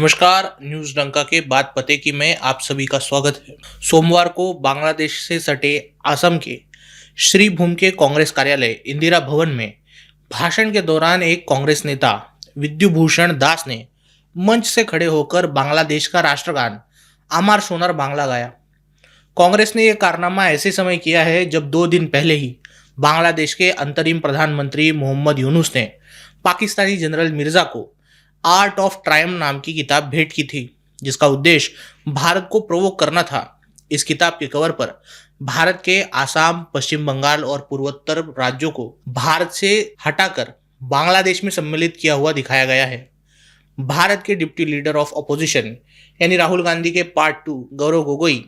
नमस्कार। न्यूज डंका के बाद पते की में आप सभी का स्वागत है। सोमवार को बांग्लादेश से सटे असम के श्रीभूम के कांग्रेस कार्यालय इंदिरा भवन में भाषण के दौरान एक कांग्रेस नेता विद्युभूषण दास ने मंच से खड़े होकर बांग्लादेश का राष्ट्रगान आमार सोनार बांग्ला गाया। कांग्रेस ने यह कारनामा ऐसे समय किया है जब 2 दिन पहले ही बांग्लादेश के अंतरिम प्रधानमंत्री मोहम्मद यूनुस ने पाकिस्तानी जनरल मिर्जा को आर्ट ऑफ ट्रायम्फ नाम की किताब भेंट की थी, जिसका उद्देश्य भारत को प्रोवोक करना था। इस किताब के कवर पर भारत के आसाम, पश्चिम बंगाल और पूर्वोत्तर राज्यों को भारत से हटाकर बांग्लादेश में सम्मिलित किया हुआ दिखाया गया है। भारत के डिप्टी लीडर ऑफ अपोजिशन यानी राहुल गांधी के पार्ट 2 गौरव गोगोई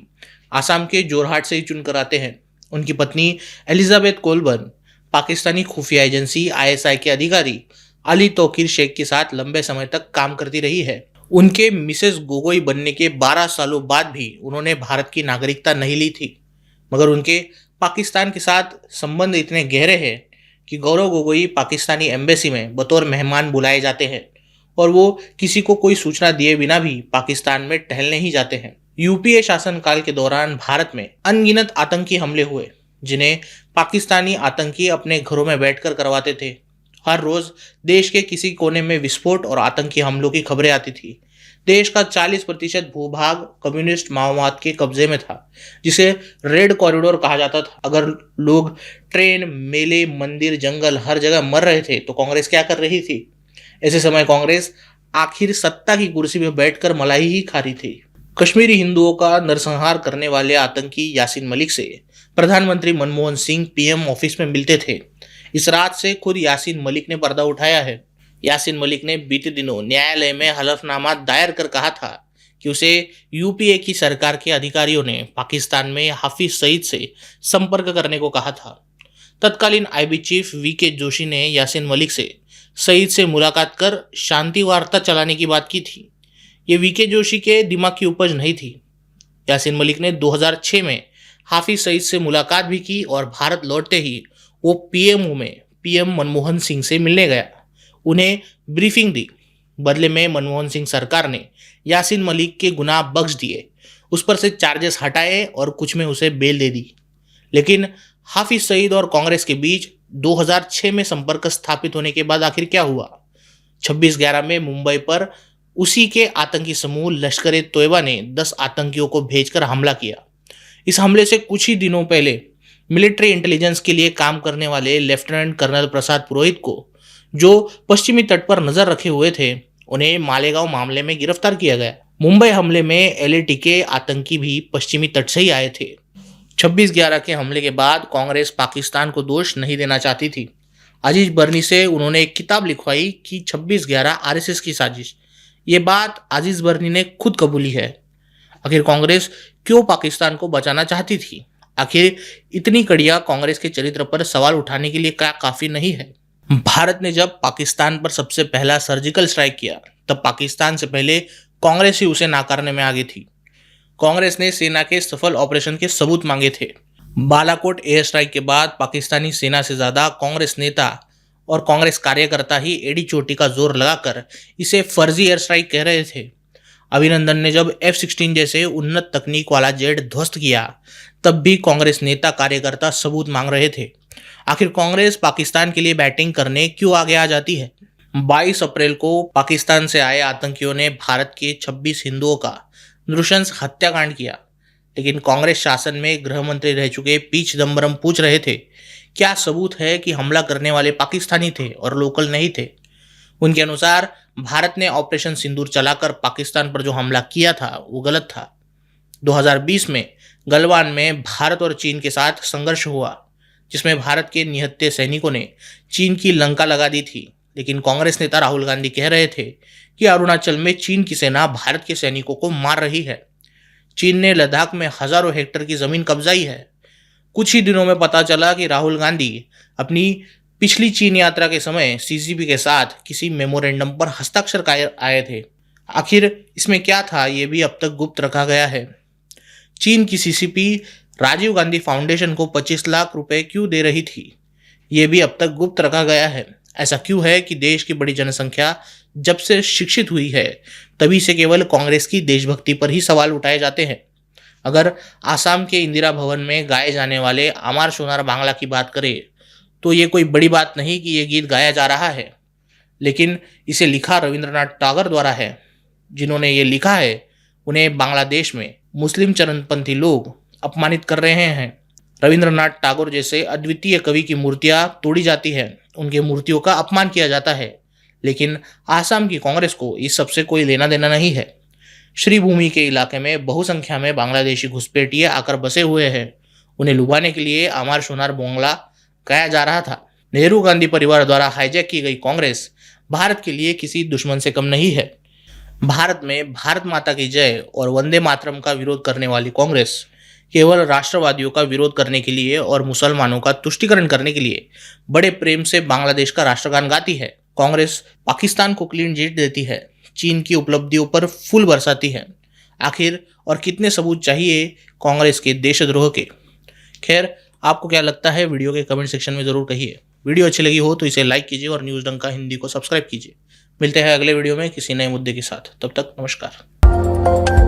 आसाम के जोरहाट से ही चुनकर आते हैं। उनकी पत्नी एलिजाबेथ कोलबर्न पाकिस्तानी खुफिया एजेंसी ISI के अधिकारी अली तौकीर शेख के साथ लंबे समय तक काम करती रही है। उनके मिसेस गोगोई बनने के 12 सालों बाद भी उन्होंने भारत की नागरिकता नहीं ली थी, मगर उनके पाकिस्तान के साथ संबंध इतने गहरे हैं कि गौरव गोगोई पाकिस्तानी एम्बेसी में बतौर मेहमान बुलाए जाते हैं और वो किसी को कोई सूचना दिए बिना भी पाकिस्तान में टहलने ही जाते हैं। UPA शासनकाल के दौरान भारत में अनगिनत आतंकी हमले हुए, जिन्हें पाकिस्तानी आतंकी अपने घरों में बैठकर करवाते थे। हर रोज देश के किसी कोने में विस्फोट और आतंकी हमलों की खबरें आती थी। देश का 40% भूभाग कम्युनिस्ट माओवाद के कब्जे में था, जिसे रेड कॉरिडोर कहा जाता था। अगर लोग ट्रेन, मेले, मंदिर, जंगल हर जगह मर रहे थे तो कांग्रेस क्या कर रही थी? ऐसे समय कांग्रेस आखिर सत्ता की कुर्सी में बैठकर मलाई ही खा रही थी। कश्मीरी हिंदुओं का नरसंहार करने वाले आतंकी यासीन मलिक से प्रधानमंत्री मनमोहन सिंह PM ऑफिस में मिलते थे। इस रात से खुद यासीन मलिक ने पर्दा उठाया है। यासीन मलिक ने बीते दिनों न्यायालय में हलफनामा दायर कर कहा था कि उसे UPA की सरकार के अधिकारियों ने पाकिस्तान में हाफिज सईद से संपर्क करने को कहा था। तत्कालीन IB चीफ VK जोशी ने यासीन मलिक से सईद से मुलाकात कर शांति वार्ता चलाने की बात की थी। ये VK जोशी के दिमाग की उपज नहीं थी। यासीन मलिक ने 2006 में हाफिज सईद से मुलाकात भी की और भारत लौटते ही वो PMO में PM मनमोहन सिंह से मिलने गया, उन्हें ब्रीफिंग दी। बदले में मनमोहन सिंह सरकार ने यासीन मलिक के गुनाह बख्श दिए, उस पर से चार्जेस हटाए और कुछ में उसे बेल दे दी। लेकिन हाफिज सईद और कांग्रेस के बीच 2006 में संपर्क स्थापित होने के बाद आखिर क्या हुआ? 26/11 में मुंबई पर उसी के आतंकी समूह लश्कर-ए-तोयबा ने 10 आतंकियों को भेजकर हमला किया। इस हमले से कुछ ही दिनों पहले मिलिट्री इंटेलिजेंस के लिए काम करने वाले लेफ्टिनेंट कर्नल प्रसाद पुरोहित को, जो पश्चिमी तट पर नजर रखे हुए थे, उन्हें मालेगांव मामले में गिरफ्तार किया गया। मुंबई हमले में LAT के आतंकी भी पश्चिमी तट से ही आए थे। 26/11 के हमले के बाद कांग्रेस पाकिस्तान को दोष नहीं देना चाहती थी। अजीज बर्नी से उन्होंने एक किताब लिखवाई कि 26/11 RSS की साजिश। ये बात अजीज बर्नी ने खुद कबूली है। आखिर कांग्रेस क्यों पाकिस्तान को बचाना चाहती थी? आखिर इतनी कड़ियां कांग्रेस के चरित्र पर सवाल उठाने के लिए क्या काफी नहीं है? भारत ने जब पाकिस्तान पर सबसे पहला सर्जिकल स्ट्राइक किया, तब पाकिस्तान से पहले कांग्रेस ही उसे नाकारने में आगे थी। कांग्रेस ने सेना के सफल ऑपरेशन के सबूत मांगे थे। बालाकोट एयर स्ट्राइक के बाद पाकिस्तानी सेना से ज्यादा कांग्रेस नेता और कांग्रेस कार्यकर्ता ही एड़ी चोटी का जोर लगाकर इसे फर्जी एयर स्ट्राइक कह रहे थे। अभिनंदन ने जब F-16 जैसे उन्नत तकनीक वाला जेट ध्वस्त किया, तब भी कांग्रेस नेता कार्यकर्ता सबूत मांग रहे थे। आखिर कांग्रेस पाकिस्तान के लिए बैटिंग करने क्यों आगे आ जाती है? 22 अप्रैल को पाकिस्तान से आए आतंकियों ने भारत के 26 हिंदुओं का नृशंस हत्याकांड किया, लेकिन कांग्रेस शासन में गृह मंत्री रह चुके P चिदम्बरम पूछ रहे थे, क्या सबूत है कि हमला करने वाले पाकिस्तानी थे और लोकल नहीं थे? उनके अनुसार भारत ने ऑपरेशन सिंदूर चलाकर पाकिस्तान पर जो हमला किया था वो गलत था। 2020 में गलवान में भारत और चीन के साथ संघर्ष हुआ, जिसमें भारत के निहत्थे सैनिकों ने चीन की लंका लगा दी थी। लेकिन कांग्रेस नेता राहुल गांधी कह रहे थे कि अरुणाचल में चीन की सेना भारत के सैनिकों को मार रही है। चीन ने लद्दाख में हजारों हेक्टेयर की जमीन कब्जाई है। कुछ ही दिनों में पता चला कि राहुल गांधी अपनी पिछली चीन यात्रा के समय CCP के साथ किसी मेमोरेंडम पर हस्ताक्षर कर आए थे। आखिर इसमें क्या था, ये भी अब तक गुप्त रखा गया है। चीन की CCP राजीव गांधी फाउंडेशन को 25 लाख रुपए क्यों दे रही थी, ये भी अब तक गुप्त रखा गया है। ऐसा क्यों है कि देश की बड़ी जनसंख्या जब से शिक्षित हुई है तभी से केवल कांग्रेस की देशभक्ति पर ही सवाल उठाए जाते हैं। अगर आसाम के इंदिरा भवन में गाए जाने वाले आमार सोनार बांग्ला की बात करें तो ये कोई बड़ी बात नहीं कि ये गीत गाया जा रहा है, लेकिन इसे लिखा रविंद्रनाथ टैगोर द्वारा है। जिन्होंने ये लिखा है उन्हें बांग्लादेश में मुस्लिम चरमपंथी लोग अपमानित कर रहे हैं। रविंद्रनाथ टैगोर जैसे अद्वितीय कवि की मूर्तियां तोड़ी जाती है, उनके मूर्तियों का अपमान किया जाता है, लेकिन आसाम की कांग्रेस को इस सबसे कोई लेना देना नहीं है। श्रीभूमि के इलाके में बहुसंख्या में बांग्लादेशी घुसपैठिए आकर बसे हुए हैं। उन्हें लुभाने के लिए आमार सोनार बांग्ला गाया जा रहा था। नेहरू गांधी परिवार द्वारा हाईजैक की गई कांग्रेस भारत के लिए किसी दुश्मन से कम नहीं है। भारत में भारत माता की जय और वंदे मातरम का विरोध करने वाली कांग्रेस केवल राष्ट्रवादियों का विरोध करने के लिए और मुसलमानों का तुष्टीकरण करने के लिए बड़े प्रेम से बांग्लादेश का राष्ट्रगान गाती है। कांग्रेस पाकिस्तान को क्लीन चिट देती है, चीन की उपलब्धियों पर फूल बरसाती है। आखिर और कितने सबूत चाहिए कांग्रेस के देशद्रोह के? खैर, आपको क्या लगता है वीडियो के कमेंट सेक्शन में जरूर कहिए। वीडियो अच्छी लगी हो तो इसे लाइक कीजिए और न्यूज़ डंका हिंदी को सब्सक्राइब कीजिए। मिलते हैं अगले वीडियो में किसी नए मुद्दे के साथ। तब तक नमस्कार।